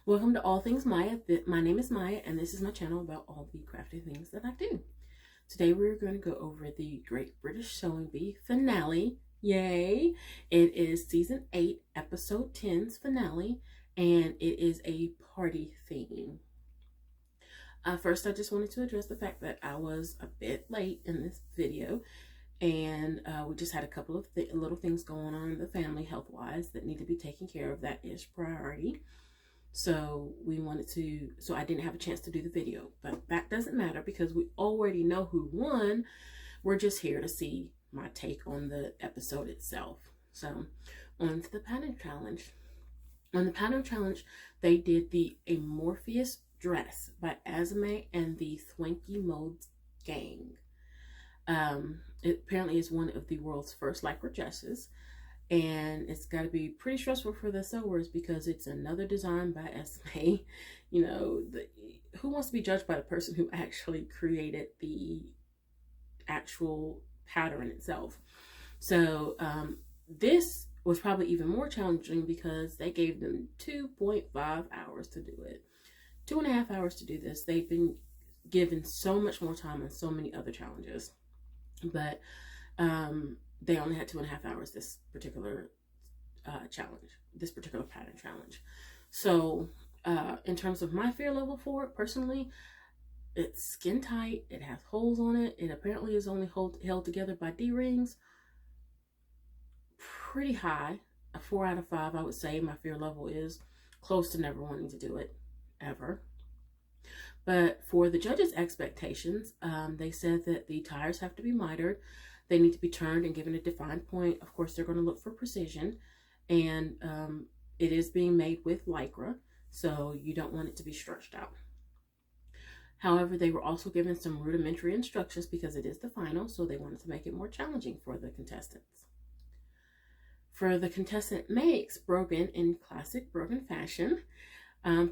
Welcome to All Things Maya. My name is Maya, and this is my channel about all the crafty things that I do. Today we're going to go over the Great British Sewing Bee finale. Yay! It is season 8, episode 10's finale, and it is a party theme. First, I just wanted to address the fact that I was a bit late in this video, and we just had a couple of little things going on in the family health-wise that need to be taken care of. That is priority. So I didn't have a chance to do the video, but that doesn't matter because we already know who won. We're just here to see my take on the episode itself. So on to the pattern challenge. On the pattern challenge, they did the Amorpheus dress by Azame and the Thwanky Modes gang. It apparently is one of the world's first lycra dresses. And it's got to be pretty stressful for the sewers because it's another design by Esme. You know, who wants to be judged by the person who actually created the actual pattern itself? So this was probably even more challenging because they gave them 2.5 hours to do it. 2.5 hours to do this. They've been given so much more time on so many other challenges. But they only had 2.5 hours this particular this particular pattern challenge. So in terms of my fear level for it, personally, it's skin tight. It has holes on it. It apparently is only held together by D-rings. Pretty high. A 4 out of 5, I would say. My fear level is close to never wanting to do it, ever. But for the judges' expectations, they said that the tires have to be mitered. They need to be turned and given a defined point. Of course, they're going to look for precision. And it is being made with lycra, so you don't want it to be stretched out. However, they were also given some rudimentary instructions because it is the final, so they wanted to make it more challenging for the contestants. For the contestant Makes, Brogan, in classic Brogan fashion,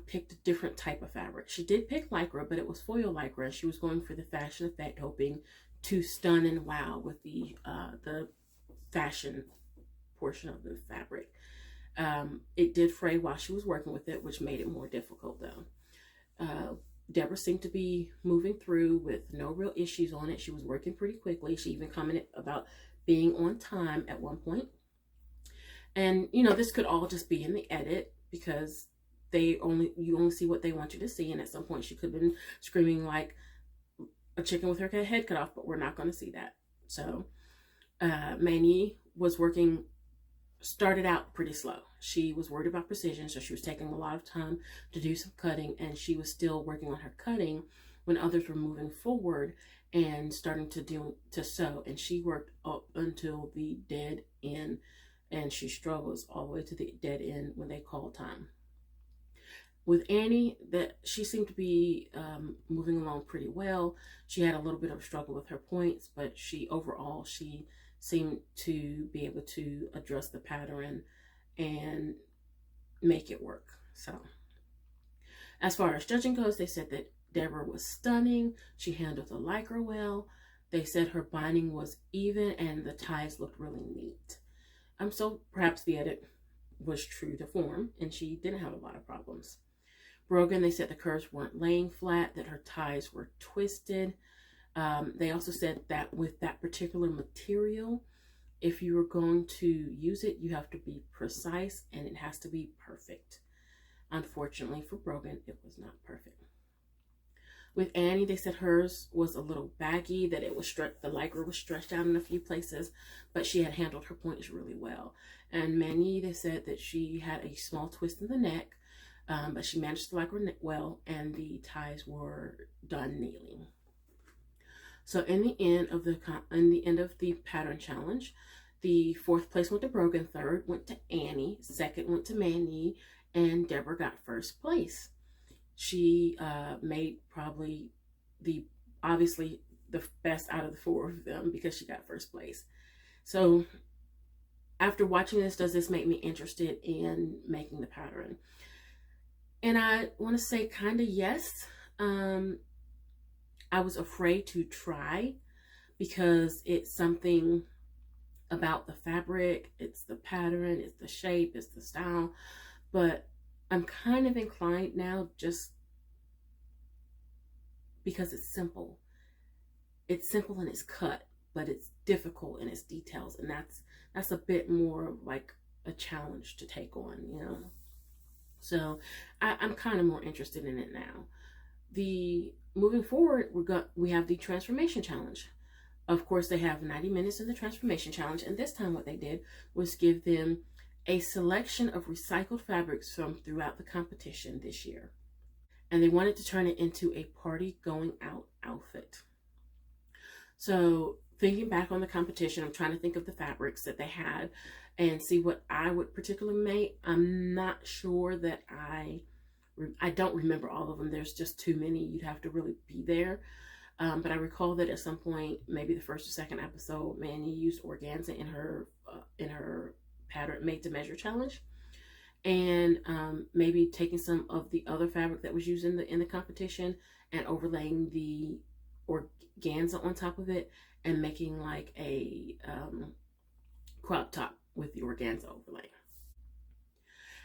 picked a different type of fabric. She did pick lycra, but it was foil lycra, and she was going for the fashion effect, hoping to stun and wow with the fashion portion of the fabric. It did fray while she was working with it, which made it more difficult though. Deborah seemed to be moving through with no real issues on it. She was working pretty quickly. She even commented about being on time at one point. And you know, this could all just be in the edit because you only see what they want you to see, and at some point she could have been screaming like a chicken with her head cut off, but we're not going to see that. So Manny started out pretty slow. She was worried about precision, so she was taking a lot of time to do some cutting, and she was still working on her cutting when others were moving forward and starting to sew, and she worked up until the dead end, and she struggles all the way to the dead end when they call time. With Annie, that she seemed to be moving along pretty well. She had a little bit of a struggle with her points, but overall she seemed to be able to address the pattern and make it work. So as far as judging goes, they said that Deborah was stunning. She handled the lycra well. They said her binding was even and the ties looked really neat. So perhaps the edit was true to form and she didn't have a lot of problems. Brogan, they said the curves weren't laying flat, that her ties were twisted. They also said that with that particular material, if you were going to use it, you have to be precise and it has to be perfect. Unfortunately for Brogan, it was not perfect. With Annie, they said hers was a little baggy, that the lycra was stretched out in a few places, but she had handled her points really well. And Manny, they said that she had a small twist in the neck, but she managed the lycra well, and the ties were done neatly. So in the end of the pattern challenge, the 4th place went to Brogan, 3rd went to Annie, 2nd went to Manny, and Deborah got 1st place. She made probably obviously the best out of the 4 of them because she got 1st place. So after watching this, does this make me interested in making the pattern? And I want to say kind of yes. I was afraid to try because it's something about the fabric, it's the pattern, it's the shape, it's the style. But I'm kind of inclined now, just because it's simple. It's simple in its cut, but it's difficult in its details, and that's a bit more like a challenge to take on, you know. So I'm kind of more interested in it now. The moving forward, we have the transformation challenge. Of course, they have 90 minutes in the transformation challenge, and this time what they did was give them a selection of recycled fabrics from throughout the competition this year. And they wanted to turn it into a party going out outfit. So thinking back on the competition, I'm trying to think of the fabrics that they had and see what I would particularly make. I'm not sure that I don't remember all of them. There's just too many. You'd have to really be there. But I recall that at some point, maybe the first or second episode, Manny used organza in her pattern made to measure challenge, and maybe taking some of the other fabric that was used in the competition and overlaying the organza on top of it and making like a crop top with the organza overlay.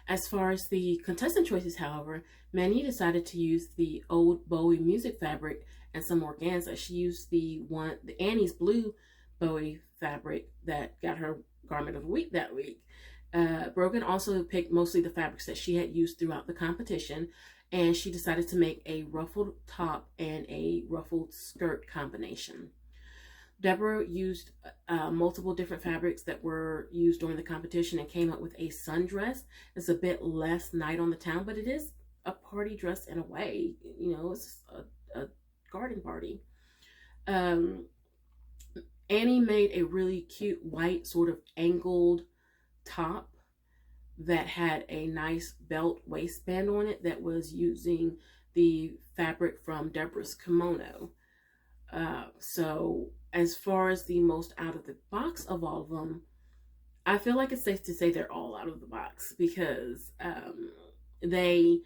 As far as the contestant choices, however, Manny decided to use the old Bowie music fabric and some organza. She used the Annie's blue Bowie fabric that got her garment of the week that week. Brogan also picked mostly the fabrics that she had used throughout the competition, and she decided to make a ruffled top and a ruffled skirt combination. Deborah used multiple different fabrics that were used during the competition and came up with a sundress. It's a bit less night on the town, but it is a party dress in a way. You know, it's a garden party. Annie made a really cute white sort of angled top that had a nice belt waistband on it that was using the fabric from Deborah's kimono. So as far as the most out of the box of all of them, I feel like it's safe to say they're all out of the box, because they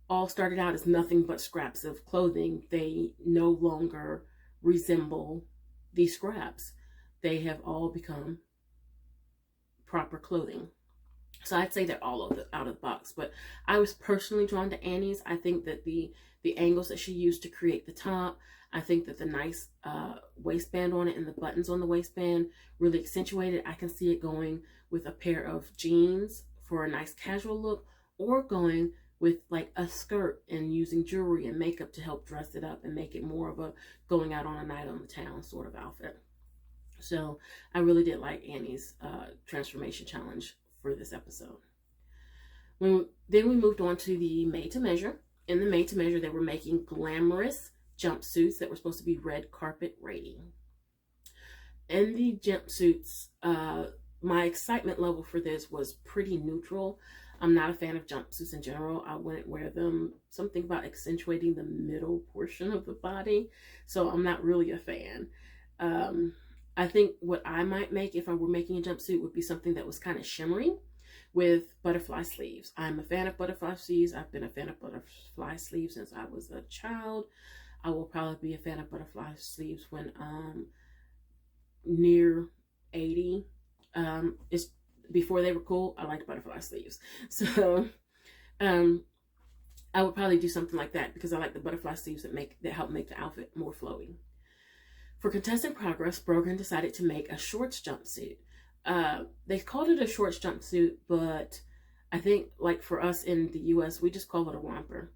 all started out as nothing but scraps of clothing. They no longer resemble these scraps. They have all become proper clothing. So I'd say they're all out of the box. But I was personally drawn to Annie's. I think that the angles that she used to create the top, I think that the nice waistband on it and the buttons on the waistband really accentuated. I can see it going with a pair of jeans for a nice casual look, or going with like a skirt and using jewelry and makeup to help dress it up and make it more of a going out on a night on the town sort of outfit. So I really did like Annie's transformation challenge for this episode. Then we moved on to the made to measure. In the made to measure, they were making glamorous jumpsuits that were supposed to be red carpet ready. In the jumpsuits, my excitement level for this was pretty neutral. I'm not a fan of jumpsuits in general. I wouldn't wear them. Something about accentuating the middle portion of the body. So I'm not really a fan. I think what I might make if I were making a jumpsuit would be something that was kind of shimmery with butterfly sleeves. I'm a fan of butterfly sleeves. I've been a fan of butterfly sleeves since I was a child. I will probably be a fan of butterfly sleeves when near 80. It's before they were cool. I liked butterfly sleeves. So I would probably do something like that because I like the butterfly sleeves that help make the outfit more flowy. For contestant progress, Brogan decided to make a shorts jumpsuit. They called it a shorts jumpsuit, but I think like for us in the US, we just call it a romper.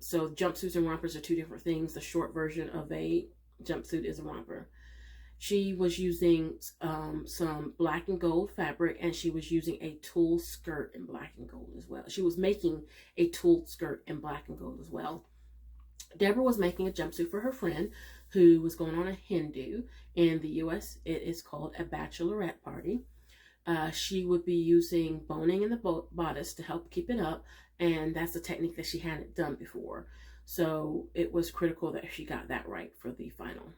So jumpsuits and rompers are two different things. The short version of a jumpsuit is a romper. She was using some black and gold fabric, and she was using a tulle skirt in black and gold as well. She was making a tulle skirt in black and gold as well. Deborah was making a jumpsuit for her friend who was going on a Hindu. In the US, it is called a bachelorette party. She would be using boning in the bodice to help keep it up, and that's a technique that she hadn't done before. So it was critical that she got that right for the final.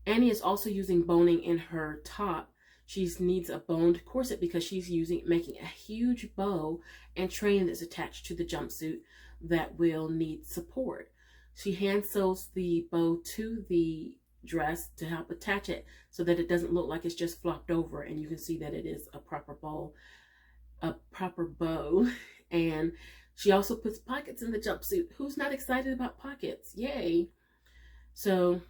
Annie is also using boning in her top. She needs a boned corset because she's making a huge bow and train that's attached to the jumpsuit that will need support. She hand sews the bow to the dress to help attach it so that it doesn't look like it's just flopped over, and you can see that it is a proper bow And she also puts pockets in the jumpsuit. Who's not excited about pockets? Yay. So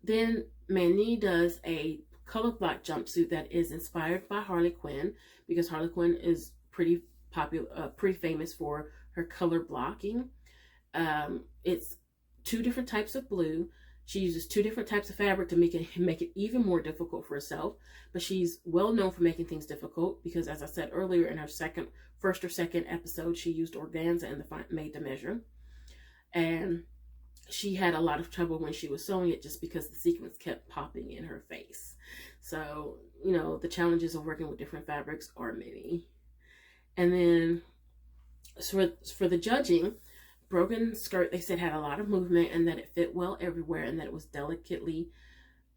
then Manny does a color block jumpsuit that is inspired by Harley Quinn, because Harley Quinn is pretty popular, pretty famous for her color blocking. It's 2 different types of blue. She uses 2 different types of fabric to make it even more difficult for herself. But she's well known for making things difficult because, as I said earlier, in her first or second episode, she used organza and the made to measure. And she had a lot of trouble when she was sewing it just because the sequins kept popping in her face. So, you know, the challenges of working with different fabrics are many. And then for the judging, Brogan skirt, they said, had a lot of movement and that it fit well everywhere and that it was delicately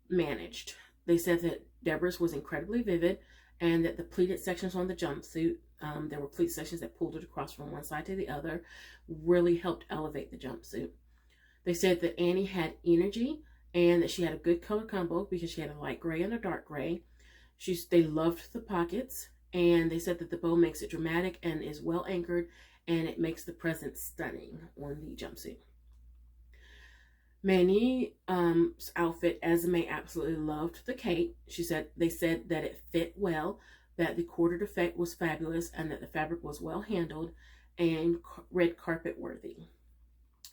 managed. They said that Deborah's was incredibly vivid and that the pleated sections on the jumpsuit, there were pleat sections that pulled it across from one side to the other, really helped elevate the jumpsuit. They said that Annie had energy and that she had a good color combo because she had a light gray and a dark gray. They loved the pockets, and they said that the bow makes it dramatic and is well anchored, and it makes the presence stunning on the jumpsuit. Manny's outfit, Esme absolutely loved the cape. They said that it fit well, that the quartered effect was fabulous, and that the fabric was well handled and red carpet worthy,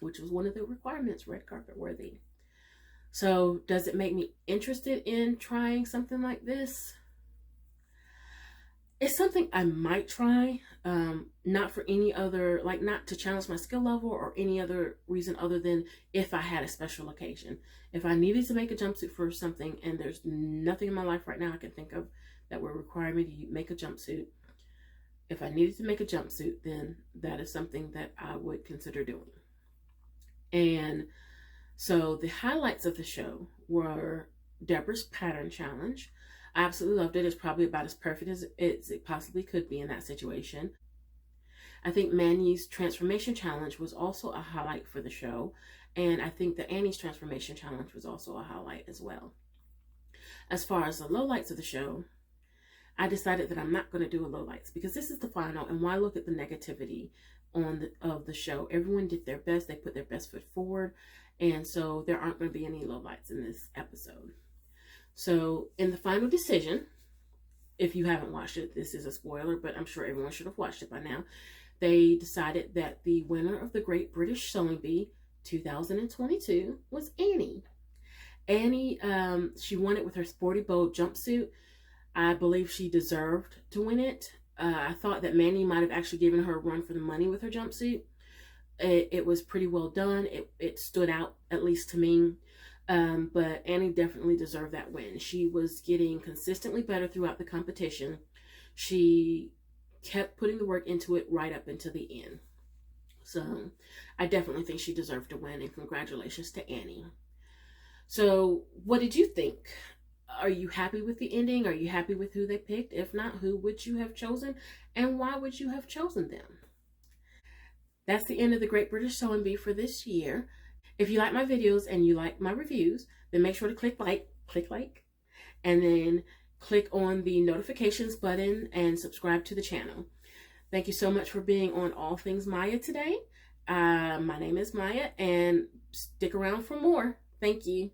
which was one of the requirements, red carpet worthy. So does it make me interested in trying something like this? It's something I might try, not for any other, like not to challenge my skill level or any other reason other than if I had a special occasion. If I needed to make a jumpsuit for something and there's nothing in my life right now I can think of that would require me to make a jumpsuit, if I needed to make a jumpsuit, then that is something that I would consider doing. And so the highlights of the show were Deborah's pattern challenge. I absolutely loved it. It's probably about as perfect as it possibly could be in that situation. I think Manny's transformation challenge was also a highlight for the show. And I think that Annie's transformation challenge was also a highlight as well. As far as the lowlights of the show, I decided that I'm not going to do a lowlights because this is the final, and why look at the negativity of the show? Everyone did their best. They put their best foot forward. And so there aren't going to be any lowlights in this episode. So in the final decision, if you haven't watched it, this is a spoiler, but I'm sure everyone should have watched it by now. They decided that the winner of the Great British Sewing Bee 2022 was Annie. Annie, she won it with her sporty bold jumpsuit. I believe she deserved to win it. I thought that Manny might have actually given her a run for the money with her jumpsuit. It was pretty well done. It stood out, at least to me. But Annie definitely deserved that win. She was getting consistently better throughout the competition. She kept putting the work into it right up until the end. So I definitely think she deserved to win, and congratulations to Annie. So what did you think? Are you happy with the ending? Are you happy with who they picked? If not, who would you have chosen? And why would you have chosen them? That's the end of the Great British Sewing Bee for this year. If you like my videos and you like my reviews, then make sure to click like, and then click on the notifications button and subscribe to the channel. Thank you so much for being on All Things Maya today. My name is Maya, and stick around for more. Thank you.